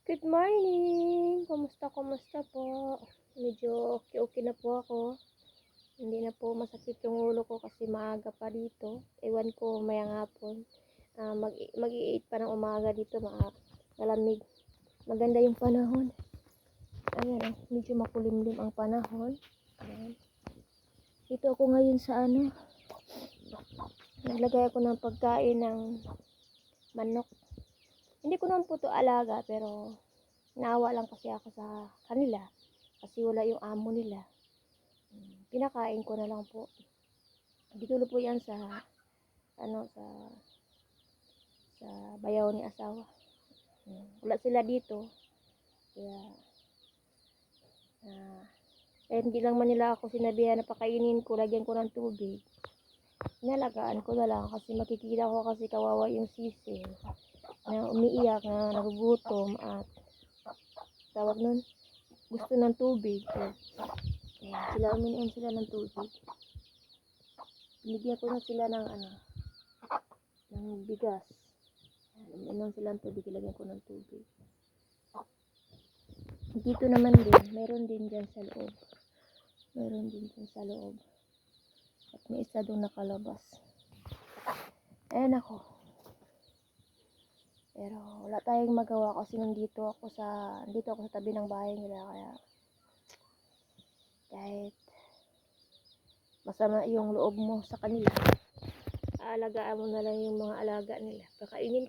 Good morning! Kumusta po? Medyo okay na po ako. Hindi na po masakit yung ulo ko kasi maaga pa dito. Ewan ko mayang hapon. Mag-i-8 pa ng umaga dito, malamig. Maganda yung panahon. Ayan, medyo makulimlim ang panahon. Ayan. Dito ako ngayon sa naglagay ako ng pagkain ng manok. Hindi ko naman po ito alaga, pero naawa lang kasi ako sa kanila kasi wala yung amo nila. Pinakain ko na lang po. Dito po yan sa sa bayaw ni asawa. Wala sila dito. Kaya hindi lang man nila ako sinabihan na pakainin ko, lagyan ko ng tubig. Inalagaan ko na lang kasi makikita ko kasi kawawa yung sisi na umiiyak, na nagugutom at tawag nun, gusto ng tubig. Sila uminom sila ng tubig. Binigyan ko na sila ng ng bigas. Uminom sila ng tubig, ilagyan ko ng tubig. Dito naman din, meron din dyan sa loob. Meron din dyan sa loob. At may isa doon nakalabas. Ayan ako. Pero wala tayong magawa kasi nandito ako sa tabi ng bahay nila, kaya kahit masama yung loob mo sa kanila, aalagaan mo na lang yung mga alaga nila. Pakainin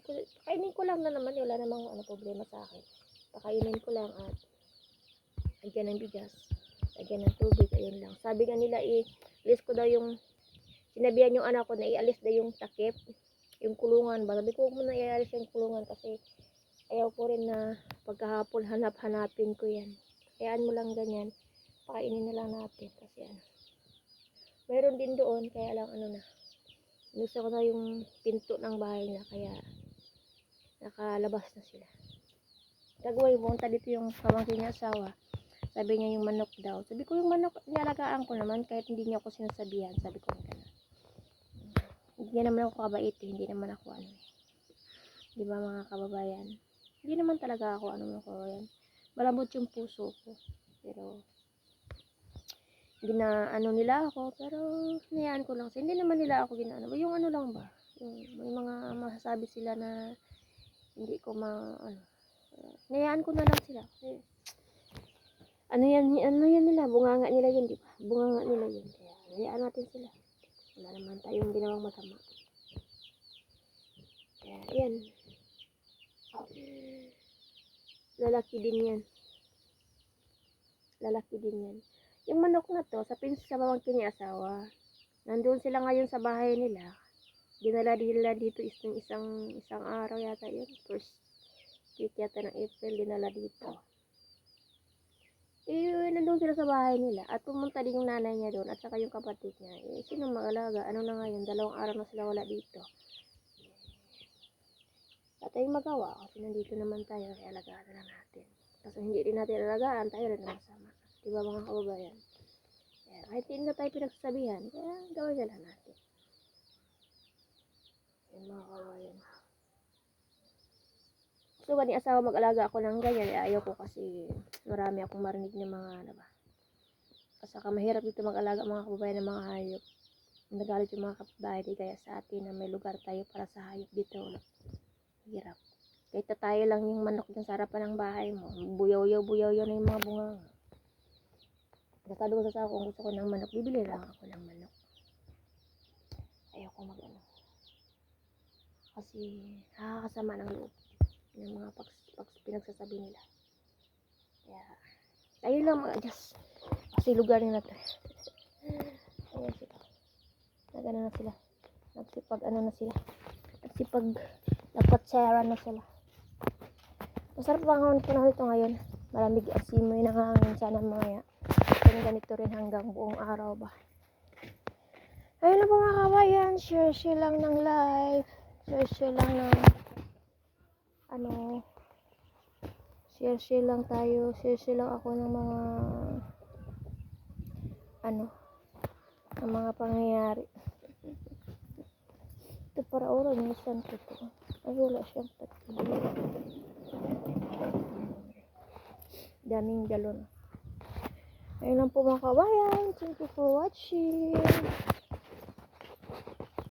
ko lang na naman, wala namang problema sa akin. Pakainin ko lang at lagyan ng bigas, lagyan ng tubig, ayun lang. Sabi nga nila, ialis ko daw yung, sinabihan yung anak ko na ialis daw yung takip, yung kulungan ba. Sabi ko, huwag mo na ialis yung kulungan kasi ayaw ko rin na pagkahapon hanapin ko yan. Hayaan mo lang ganyan, pakainin na lang natin kasi meron din doon, kaya lang gusto ko na yung pinto ng bahay na, kaya nakalabas na sila. Gagawin mo, punta dito yung pamangkin niya asawa. Sabi niya yung manok daw. Sabi ko, yung manok nialagaan ko naman kahit hindi niya ako sinasabihan. Sabi ko gano'n. Hindi naman ako kabait, hindi naman ako di ba mga kababayan? Hindi naman talaga ako mga kababayan. Malambot yung puso ko. Pero nila ako, pero niyaan ko lang. Hindi naman nila ako ginaano. Yung lang ba? Yung may mga masasabi sila na hindi ko niyaan ko na lang sila. Kasi yan nila, bunganga nila yun, di ba? Bunganga nila yun. Kaya hayaan natin sila. Wala naman tayong ginawang masama. Kaya yan. Lalaki din yan. Yung manok na to, sa pamangkin ni asawa, nandun sila ngayon sa bahay nila. Dinala nila dito isang araw yata yun. First week yata ng April, dinala dito. Nandun sila sa bahay nila at pumunta din yung nanay niya doon at saka yung kapatid niya. Sino mag-alaga? Na ngayon? 2 araw na sila wala dito. At tayong magawa kasi nandito naman tayo, kaya alagaan na lang natin. Kasi hindi din natin alagaan, tayo rin ang masama. Diba mga kababayan? Kaya kahit hindi na tayo pinagsasabihan, kaya gawin na lang natin. Yan mga kababayan. Gusto ba ni asawa mag-alaga ako ng ganyan? Ayaw ko kasi marami akong marinig ng mga At saka mahirap dito mag-alaga mga kababayan ng mga hayop. Nagalit yung mga kapitbahay, di kaya sa atin na may lugar tayo para sa hayop dito. Hirap. Kahit tayo lang yung manok dyan sa harapan ng bahay mo. Buyaw-yaw na yung mga bunga. Basta doon sa kung gusto ko ng manok, bibili lang ako ng manok. Ayaw ko kasi nakakasama ng loob ng mga pinagsasabi nila. Kaya tayo lang mag-adjust. Kasi lugar nila to. Ayan sila. Nagano na sila. Nagpatsara na sila. Masarap ang panahon ito ngayon. Malamig at simoy ng hangin. Sana mga kung ganito rin hanggang buong araw ba. Ayun na po mga kabayan. Share lang ng live. Share lang ng share lang tayo. Share lang ako ng mga pangyayari. Ito para oras. Minsan ko ito. Ay wala siyang tatlo. Daming galon. Ayun lang po mga kabayan. Thank you for watching.